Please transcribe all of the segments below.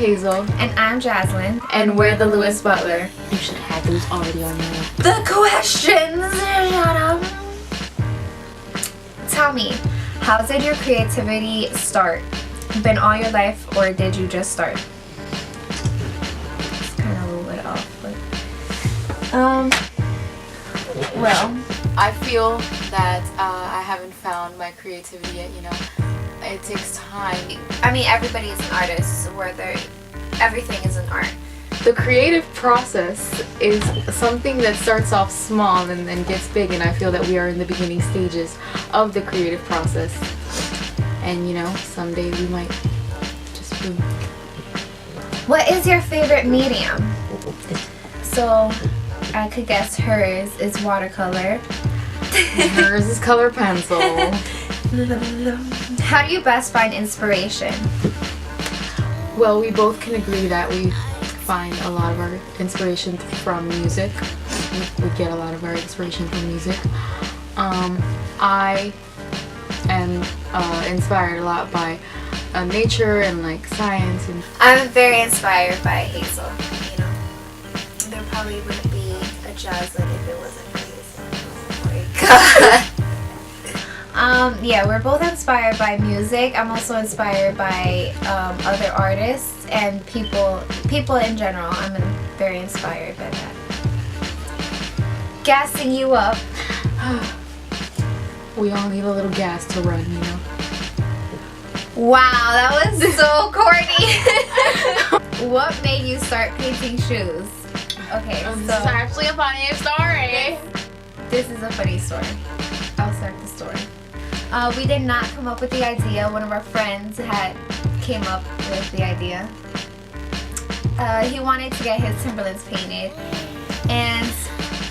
Hazel. And I'm Jaslyn. And we're the Lewis Butler. You should have those already on there. The questions! Shut up. Tell me, how did your creativity start? Been all your life, or did you just start? It's kind of a little bit off, but... Well, I feel that I haven't found my creativity yet, you know. It takes time. I mean, everybody is an artist, whether everything is an art. The creative process is something that starts off small and then gets big, and I feel that we are in the beginning stages of the creative process. And you know, someday we might just boom. What is your favorite medium? So, I could guess hers is watercolor. Hers is color pencil. How do you best find inspiration? Well, we both can agree that we find a lot of our inspiration from music. We get a lot of our inspiration from music. I am inspired a lot by nature and like science. And I'm very inspired by Hazel. You know, there probably wouldn't be a Jaslyn if it wasn't for Hazel. Oh my god. Yeah, we're both inspired by music. I'm also inspired by other artists and people in general. I'm very inspired by that. Gassing you up. We all need a little gas to run, you know. Wow, that was so corny. What made you start painting shoes? Okay, This so is actually a funny story. this is a funny story. I'll start the story. We did not come up with the idea. One of our friends came up with the idea. He wanted to get his Timberlands painted, and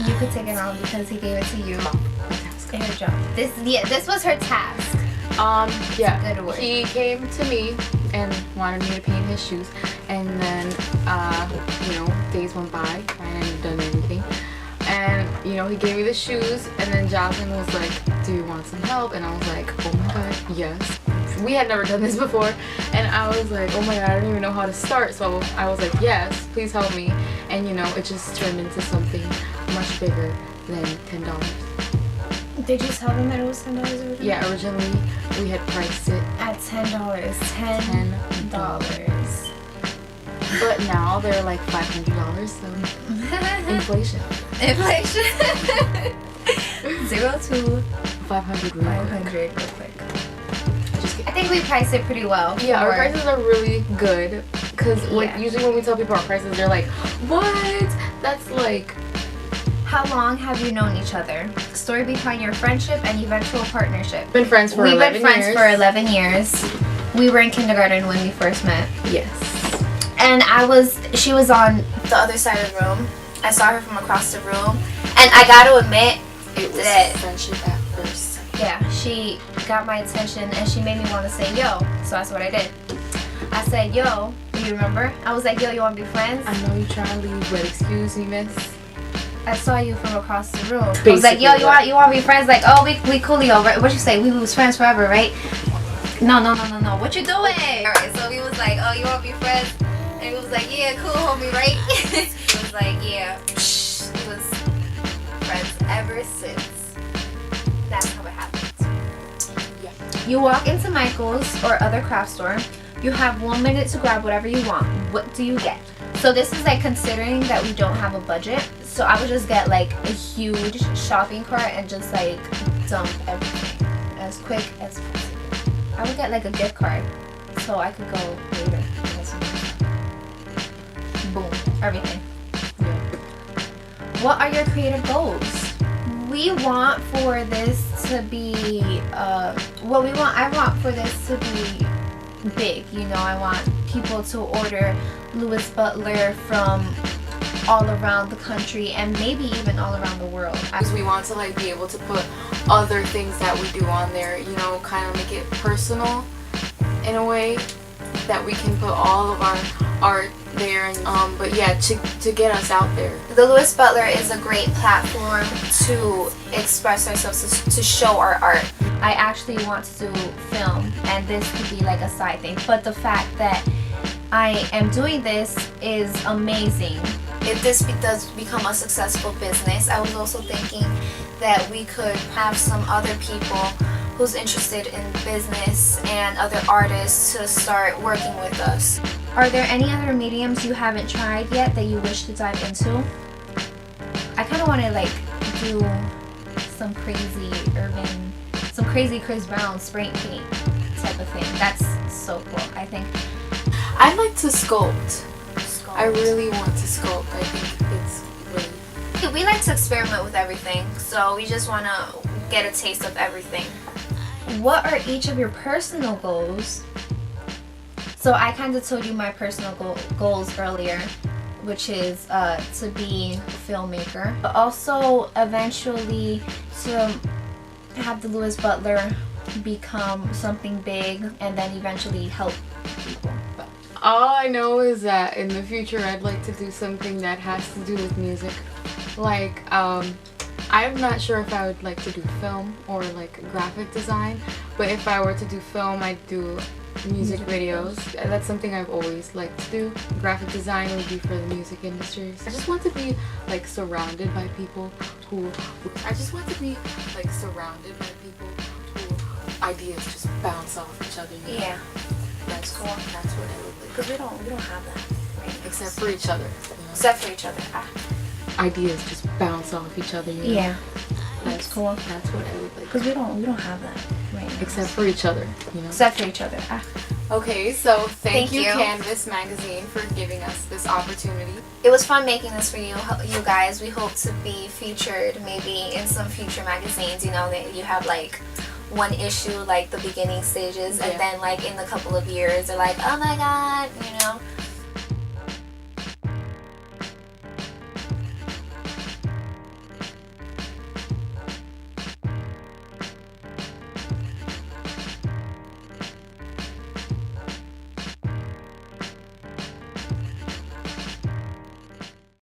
you could take it on because he gave it to you. In her job. This was her task. Yeah. Good word. He came to me and wanted me to paint his shoes, and then you know, days went by. I hadn't done anything. And, you know, he gave me the shoes, and then Jocelyn was like, do you want some help? And I was like, oh my god, yes. We had never done this before, and I was like, oh my god, I don't even know how to start. So I was like, yes, please help me. And, you know, it just turned into something much bigger than $10. Did you tell them that it was $10 originally? Yeah, originally we had priced it At $10. $10. But now they're like $500, so inflation. Inflation. 0 to 500 real quick. 500 real quick. I think we priced it pretty well. Yeah, our for- prices are really good, because Yeah. usually when we tell people our prices, they're like, what? That's like... How long have you known each other? Story behind your friendship and eventual partnership. Been friends for We've 11 been friends years. for 11 years. We were in kindergarten when we first met. Yes. And she was on the other side of the room. I saw her from across the room. And I gotta admit, It was that, friendship at first. yeah, she got my attention and she made me want to say yo. So that's what I did. I said, yo, do you remember? I was like, yo, you want to be friends? I know you trying to leave, but excuse me, miss. I saw you from across the room. I was Basically, like, yo, yeah. you want to be friends? Like, oh, we coolio, right? What you say? We was friends forever, right? No. What you doing? Alright, so we was like, oh, you want to be friends? And he was like, yeah, cool, homie, right? He was like, yeah. He was friends ever since. That's how it happened. Yeah. You walk into Michael's or other craft store. You have 1 minute to grab whatever you want. What do you get? So this is like considering that we don't have a budget. So I would just get like a huge shopping cart and just like dump everything as quick as possible. I would get like a gift card so I could go later. Boom, everything. Yeah. What are your creative goals? We want for this to be, I want for this to be big, you know. I want people to order Lewis Butler from all around the country and maybe even all around the world. Because we want to like be able to put other things that we do on there, you know, kind of make it personal in a way that we can put all of our art there. And but yeah, to get us out there. The Lewis Butler is a great platform to express ourselves, to show our art. I actually want to do film, and this could be like a side thing, but the fact that I am doing this is amazing. If this does become a successful business, I was also thinking that we could have some other people who's interested in business and other artists to start working with us. Are there any other mediums you haven't tried yet that you wish to dive into? I kind of want to like do some crazy Chris Brown spray paint type of thing. That's so cool. I think I'd like to sculpt. I really want to sculpt. I think it's really... We like to experiment with everything, so we just want to get a taste of everything. What are each of your personal goals? So I kind of told you my personal goals earlier, which is to be a filmmaker, but also eventually to have the Lewis Butler become something big and then eventually help people. All I know is that in the future I'd like to do something that has to do with music. Like, I'm not sure if I would like to do film or like graphic design, but if I were to do film, I'd do music videos. That's something I've always liked to do. Graphic design would be for the music industry. I just want to be like surrounded by people who ideas just bounce off each other. You know? Yeah, that's cool. That's what it would be. Because we don't have that. Right? Except for each other. You know? Except for each other. Ideas just bounce off each other. You know? Yeah, that's cool. That's what I would like. Because we don't have that right now. Except for each other. You know. Except for each other. Okay, so thank you, you. Canvas Magazine, for giving us this opportunity. It was fun making this for you guys. We hope to be featured maybe in some future magazines. You know, that you have like one issue, like the beginning stages, and then like in a couple of years, they're like, oh my god, you know.